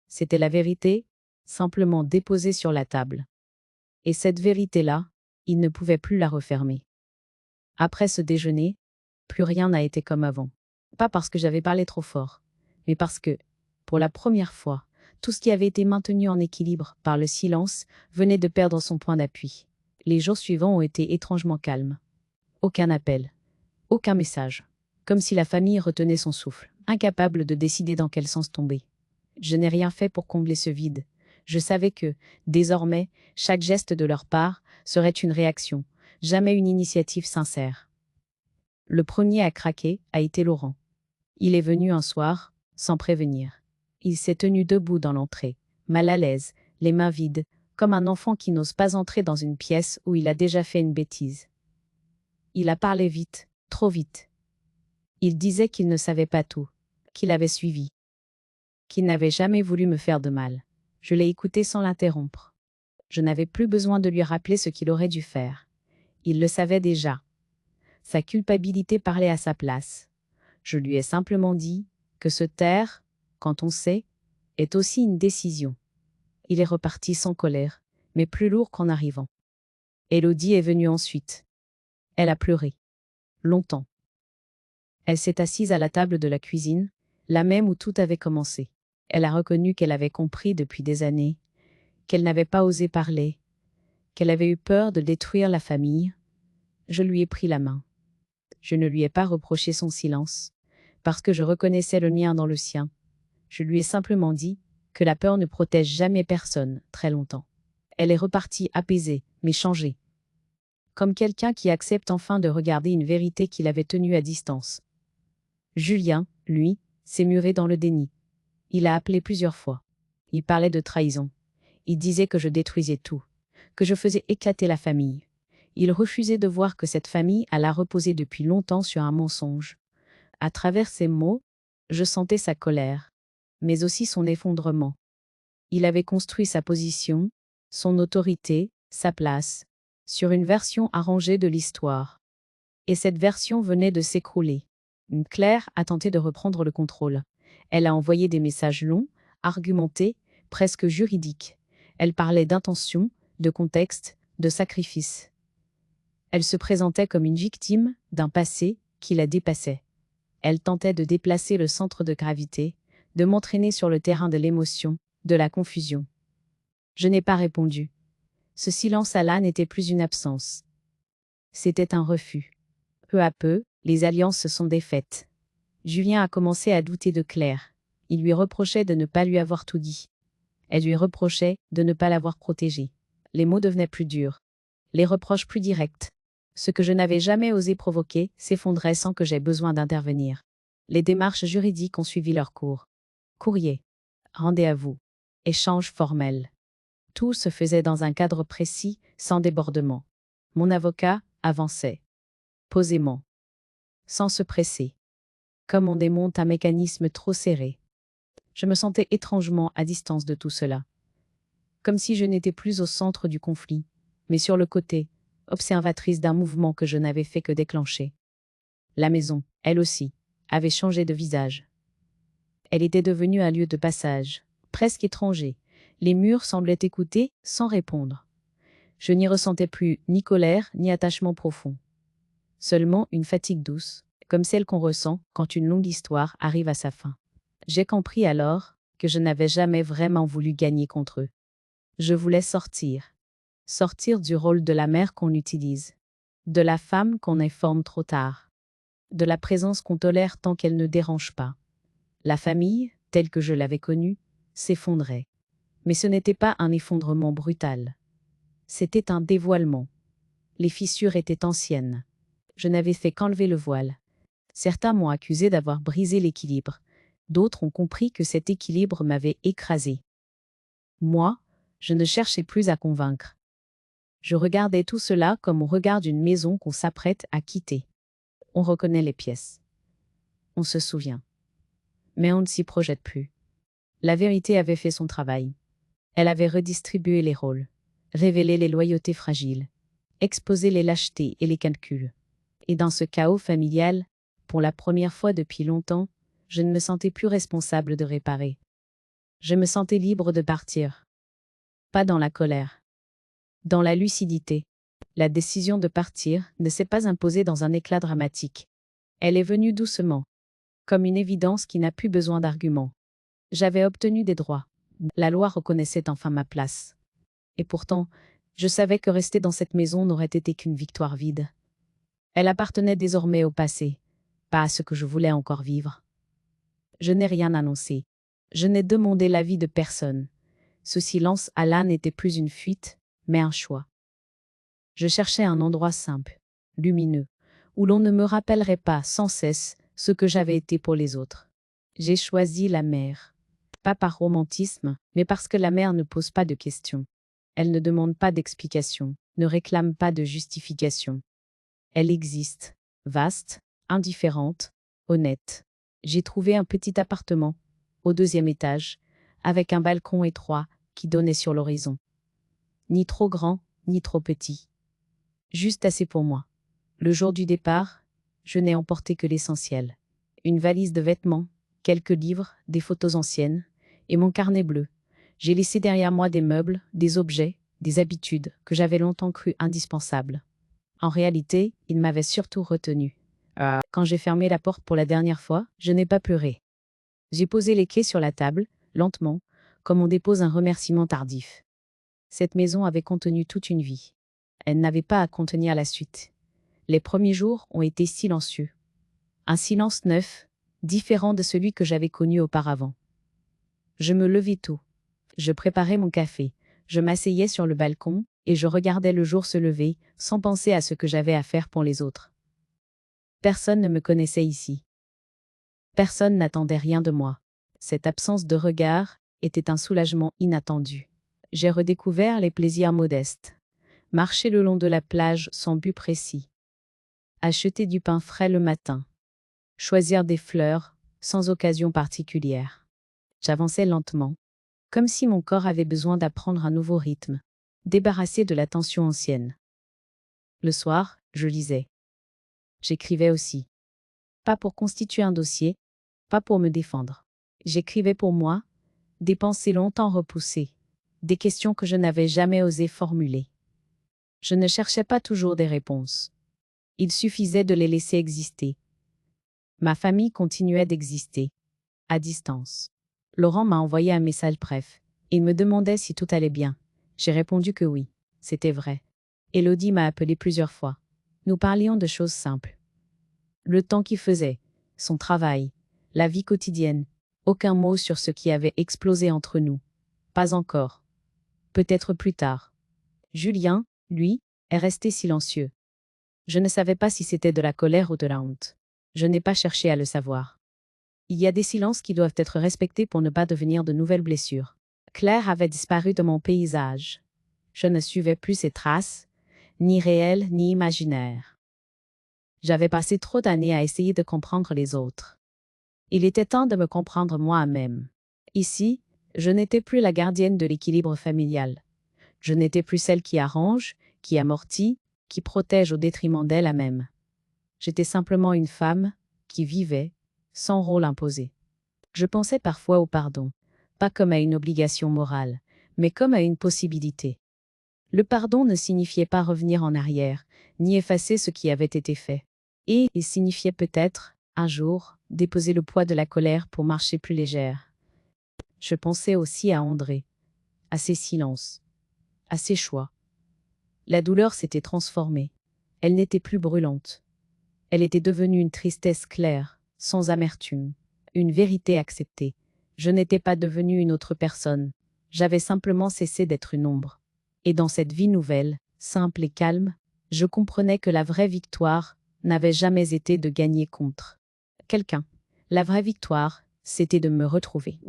C'était la vérité, simplement déposée sur la table. Et cette vérité-là, il ne pouvait plus la refermer. Après ce déjeuner, plus rien n'a été comme avant. Pas parce que j'avais parlé trop fort, mais parce que, pour la première fois, tout ce qui avait été maintenu en équilibre par le silence venait de perdre son point d'appui. Les jours suivants ont été étrangement calmes. Aucun appel, aucun message. Comme si la famille retenait son souffle, incapable de décider dans quel sens tomber. Je n'ai rien fait pour combler ce vide. Je savais que, désormais, chaque geste de leur part serait une réaction, jamais une initiative sincère. Le premier à craquer a été Laurent. Il est venu un soir, sans prévenir. Il s'est tenu debout dans l'entrée, mal à l'aise, les mains vides, comme un enfant qui n'ose pas entrer dans une pièce où il a déjà fait une bêtise. Il a parlé vite, trop vite. Il disait qu'il ne savait pas tout, qu'il avait suivi, qu'il n'avait jamais voulu me faire de mal. Je l'ai écouté sans l'interrompre. Je n'avais plus besoin de lui rappeler ce qu'il aurait dû faire. Il le savait déjà. Sa culpabilité parlait à sa place. Je lui ai simplement dit que se taire, quand on sait, est aussi une décision. Il est reparti sans colère, mais plus lourd qu'en arrivant. Élodie est venue ensuite. Elle a pleuré. Longtemps. Elle s'est assise à la table de la cuisine, la même où tout avait commencé. Elle a reconnu qu'elle avait compris depuis des années, qu'elle n'avait pas osé parler, qu'elle avait eu peur de détruire la famille. Je lui ai pris la main. Je ne lui ai pas reproché son silence, parce que je reconnaissais le mien dans le sien. Je lui ai simplement dit que la peur ne protège jamais personne très longtemps. Elle est repartie apaisée, mais changée. Comme quelqu'un qui accepte enfin de regarder une vérité qu'il avait tenue à distance. Julien, lui, s'est muré dans le déni. Il a appelé plusieurs fois. Il parlait de trahison. Il disait que je détruisais tout, que je faisais éclater la famille. Il refusait de voir que cette famille alla reposer depuis longtemps sur un mensonge. À travers ces mots, je sentais sa colère, mais aussi son effondrement. Il avait construit sa position, son autorité, sa place, sur une version arrangée de l'histoire. Et cette version venait de s'écrouler. Claire a tenté de reprendre le contrôle. Elle a envoyé des messages longs, argumentés, presque juridiques. Elle parlait d'intention, de contexte, de sacrifice. Elle se présentait comme une victime d'un passé qui la dépassait. Elle tentait de déplacer le centre de gravité, de m'entraîner sur le terrain de l'émotion, de la confusion. Je n'ai pas répondu. Ce silence-là n'était plus une absence. C'était un refus. Peu à peu, les alliances se sont défaites. Julien a commencé à douter de Claire. Il lui reprochait de ne pas lui avoir tout dit. Elle lui reprochait de ne pas l'avoir protégée. Les mots devenaient plus durs. Les reproches plus directs. Ce que je n'avais jamais osé provoquer s'effondrait sans que j'aie besoin d'intervenir. Les démarches juridiques ont suivi leur cours. Courrier. Rendez-vous. Échange formel. Tout se faisait dans un cadre précis, sans débordement. Mon avocat avançait. Posément. Sans se presser. Comme on démonte un mécanisme trop serré. Je me sentais étrangement à distance de tout cela. Comme si je n'étais plus au centre du conflit, mais sur le côté, observatrice d'un mouvement que je n'avais fait que déclencher. La maison, elle aussi, avait changé de visage. Elle était devenue un lieu de passage, presque étranger. Les murs semblaient écouter sans répondre. Je n'y ressentais plus ni colère ni attachement profond. Seulement une fatigue douce, comme celle qu'on ressent quand une longue histoire arrive à sa fin. J'ai compris alors que je n'avais jamais vraiment voulu gagner contre eux. Je voulais sortir. Sortir du rôle de la mère qu'on utilise. De la femme qu'on informe trop tard. De la présence qu'on tolère tant qu'elle ne dérange pas. La famille, telle que je l'avais connue, s'effondrait. Mais ce n'était pas un effondrement brutal. C'était un dévoilement. Les fissures étaient anciennes. Je n'avais fait qu'enlever le voile. Certains m'ont accusé d'avoir brisé l'équilibre. D'autres ont compris que cet équilibre m'avait écrasé. Moi, je ne cherchais plus à convaincre. Je regardais tout cela comme on regarde une maison qu'on s'apprête à quitter. On reconnaît les pièces. On se souvient. Mais on ne s'y projette plus. La vérité avait fait son travail. Elle avait redistribué les rôles, révélé les loyautés fragiles, exposé les lâchetés et les calculs. Et dans ce chaos familial, pour la première fois depuis longtemps, je ne me sentais plus responsable de réparer. Je me sentais libre de partir. Pas dans la colère. Dans la lucidité. La décision de partir ne s'est pas imposée dans un éclat dramatique. Elle est venue doucement, comme une évidence qui n'a plus besoin d'arguments. J'avais obtenu des droits. La loi reconnaissait enfin ma place. Et pourtant, je savais que rester dans cette maison n'aurait été qu'une victoire vide. Elle appartenait désormais au passé, pas à ce que je voulais encore vivre. Je n'ai rien annoncé. Je n'ai demandé l'avis de personne. Ce silence à là n'était plus une fuite, mais un choix. Je cherchais un endroit simple, lumineux, où l'on ne me rappellerait pas sans cesse ce que j'avais été pour les autres. J'ai choisi la mer. Pas par romantisme, mais parce que la mer ne pose pas de questions. Elle ne demande pas d'explications, ne réclame pas de justification. Elle existe, vaste, indifférente, honnête. J'ai trouvé un petit appartement, au 2e étage, avec un balcon étroit qui donnait sur l'horizon. Ni trop grand, ni trop petit. Juste assez pour moi. Le jour du départ, je n'ai emporté que l'essentiel. Une valise de vêtements, quelques livres, des photos anciennes, et mon carnet bleu. J'ai laissé derrière moi des meubles, des objets, des habitudes que j'avais longtemps cru indispensables. En réalité, ils m'avaient surtout retenu. Quand j'ai fermé la porte pour la dernière fois, je n'ai pas pleuré. J'ai posé les clés sur la table, lentement, comme on dépose un remerciement tardif. Cette maison avait contenu toute une vie. Elle n'avait pas à contenir la suite. Les premiers jours ont été silencieux. Un silence neuf, différent de celui que j'avais connu auparavant. Je me levais tôt. Je préparais mon café. Je m'asseyais sur le balcon et je regardais le jour se lever sans penser à ce que j'avais à faire pour les autres. Personne ne me connaissait ici. Personne n'attendait rien de moi. Cette absence de regard était un soulagement inattendu. J'ai redécouvert les plaisirs modestes. Marcher le long de la plage sans but précis. Acheter du pain frais le matin. Choisir des fleurs sans occasion particulière. J'avançais lentement, comme si mon corps avait besoin d'apprendre un nouveau rythme, débarrassé de la tension ancienne. Le soir, je lisais. J'écrivais aussi. Pas pour constituer un dossier, pas pour me défendre. J'écrivais pour moi, des pensées longtemps repoussées, des questions que je n'avais jamais osé formuler. Je ne cherchais pas toujours des réponses. Il suffisait de les laisser exister. Ma famille continuait d'exister, à distance. Laurent m'a envoyé un message bref. Il me demandait si tout allait bien. J'ai répondu que oui, c'était vrai. Élodie m'a appelé plusieurs fois. Nous parlions de choses simples. Le temps qu'il faisait, son travail, la vie quotidienne. Aucun mot sur ce qui avait explosé entre nous. Pas encore. Peut-être plus tard. Julien, lui, est resté silencieux. Je ne savais pas si c'était de la colère ou de la honte. Je n'ai pas cherché à le savoir. Il y a des silences qui doivent être respectés pour ne pas devenir de nouvelles blessures. Claire avait disparu de mon paysage. Je ne suivais plus ses traces, ni réelles ni imaginaires. J'avais passé trop d'années à essayer de comprendre les autres. Il était temps de me comprendre moi-même. Ici, je n'étais plus la gardienne de l'équilibre familial. Je n'étais plus celle qui arrange, qui amortit, qui protège au détriment d'elle-même. J'étais simplement une femme qui vivait, sans rôle imposé. Je pensais parfois au pardon, pas comme à une obligation morale, mais comme à une possibilité. Le pardon ne signifiait pas revenir en arrière, ni effacer ce qui avait été fait. Et il signifiait peut-être, un jour, déposer le poids de la colère pour marcher plus légère. Je pensais aussi à André, à ses silences, à ses choix. La douleur s'était transformée. Elle n'était plus brûlante. Elle était devenue une tristesse claire, sans amertume, une vérité acceptée. Je n'étais pas devenue une autre personne. J'avais simplement cessé d'être une ombre. Et dans cette vie nouvelle, simple et calme, je comprenais que la vraie victoire n'avait jamais été de gagner contre quelqu'un. La vraie victoire, c'était de me retrouver.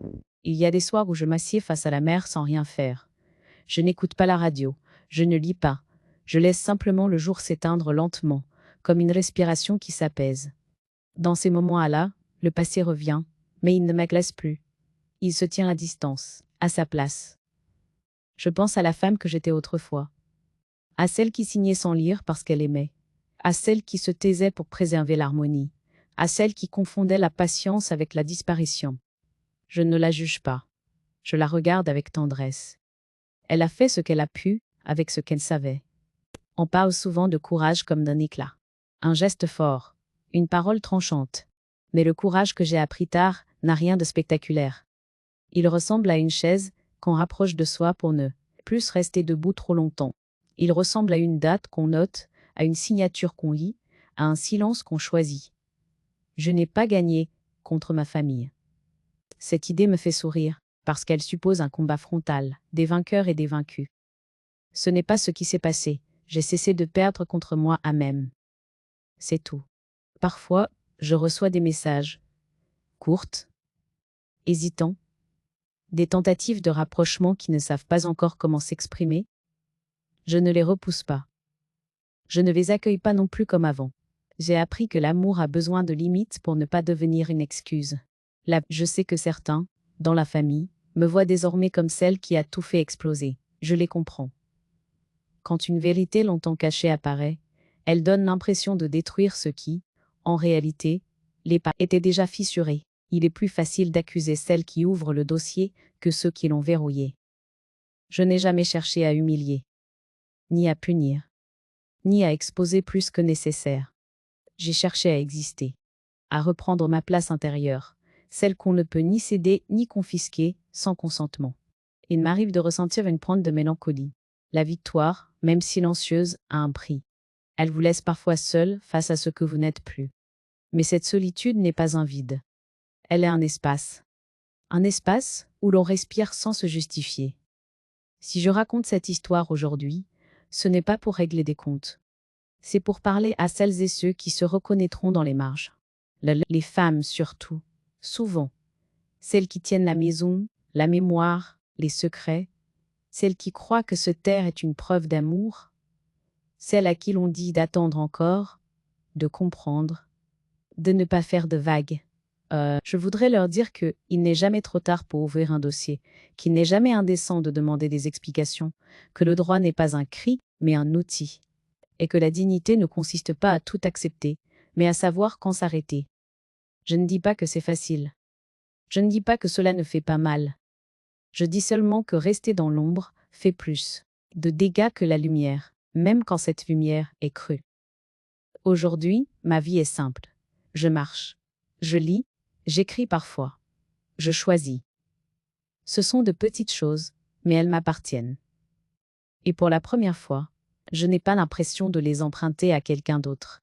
Il y a des soirs où je m'assieds face à la mer sans rien faire. Je n'écoute pas la radio, je ne lis pas. Je laisse simplement le jour s'éteindre lentement, comme une respiration qui s'apaise. Dans ces moments-là, le passé revient, mais il ne m'aglace plus. Il se tient à distance, à sa place. Je pense à la femme que j'étais autrefois, à celle qui signait sans lire parce qu'elle aimait, à celle qui se taisait pour préserver l'harmonie, à celle qui confondait la patience avec la disparition. Je ne la juge pas. Je la regarde avec tendresse. Elle a fait ce qu'elle a pu, avec ce qu'elle savait. On parle souvent de courage comme d'un éclat. Un geste fort, une parole tranchante. Mais le courage que j'ai appris tard n'a rien de spectaculaire. Il ressemble à une chaise qu'on rapproche de soi pour ne plus rester debout trop longtemps. Il ressemble à une date qu'on note, à une signature qu'on lit, à un silence qu'on choisit. Je n'ai pas gagné contre ma famille. Cette idée me fait sourire, parce qu'elle suppose un combat frontal, des vainqueurs et des vaincus. Ce n'est pas ce qui s'est passé, j'ai cessé de perdre contre moi à même. C'est tout. Parfois, je reçois des messages, courtes, hésitants, des tentatives de rapprochement qui ne savent pas encore comment s'exprimer. Je ne les repousse pas. Je ne les accueille pas non plus comme avant. J'ai appris que l'amour a besoin de limites pour ne pas devenir une excuse. Là, je sais que certains, dans la famille, me voient désormais comme celle qui a tout fait exploser. Je les comprends. Quand une vérité longtemps cachée apparaît, elle donne l'impression de détruire ce qui, en réalité, les pas étaient déjà fissurés. Il est plus facile d'accuser celles qui ouvrent le dossier que ceux qui l'ont verrouillé. Je n'ai jamais cherché à humilier, ni à punir, ni à exposer plus que nécessaire. J'ai cherché à exister, à reprendre ma place intérieure, celle qu'on ne peut ni céder ni confisquer sans consentement. Il m'arrive de ressentir une pointe de mélancolie. La victoire, même silencieuse, a un prix. Elle vous laisse parfois seule face à ce que vous n'êtes plus. Mais cette solitude n'est pas un vide. Elle est un espace. Un espace où l'on respire sans se justifier. Si je raconte cette histoire aujourd'hui, ce n'est pas pour régler des comptes. C'est pour parler à celles et ceux qui se reconnaîtront dans les marges. Les femmes surtout, souvent. Celles qui tiennent la maison, la mémoire, les secrets. Celles qui croient que se taire est une preuve d'amour. Celles à qui l'on dit d'attendre encore, de comprendre, de ne pas faire de vagues. Je voudrais leur dire qu'il n'est jamais trop tard pour ouvrir un dossier, qu'il n'est jamais indécent de demander des explications, que le droit n'est pas un cri, mais un outil, et que la dignité ne consiste pas à tout accepter, mais à savoir quand s'arrêter. Je ne dis pas que c'est facile. Je ne dis pas que cela ne fait pas mal. Je dis seulement que rester dans l'ombre fait plus de dégâts que la lumière, même quand cette lumière est crue. Aujourd'hui, ma vie est simple. Je marche, je lis, j'écris parfois. Je choisis. Ce sont de petites choses, mais elles m'appartiennent. Et pour la première fois, je n'ai pas l'impression de les emprunter à quelqu'un d'autre.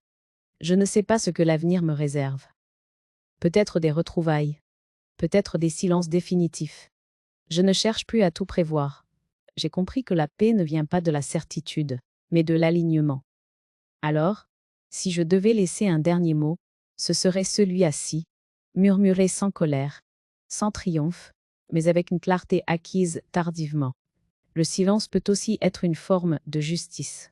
Je ne sais pas ce que l'avenir me réserve. Peut-être des retrouvailles, peut-être des silences définitifs. Je ne cherche plus à tout prévoir. J'ai compris que la paix ne vient pas de la certitude, mais de l'alignement. Alors, si je devais laisser un dernier mot, ce serait celui-ci, murmuré sans colère, sans triomphe, mais avec une clarté acquise tardivement. Le silence peut aussi être une forme de justice.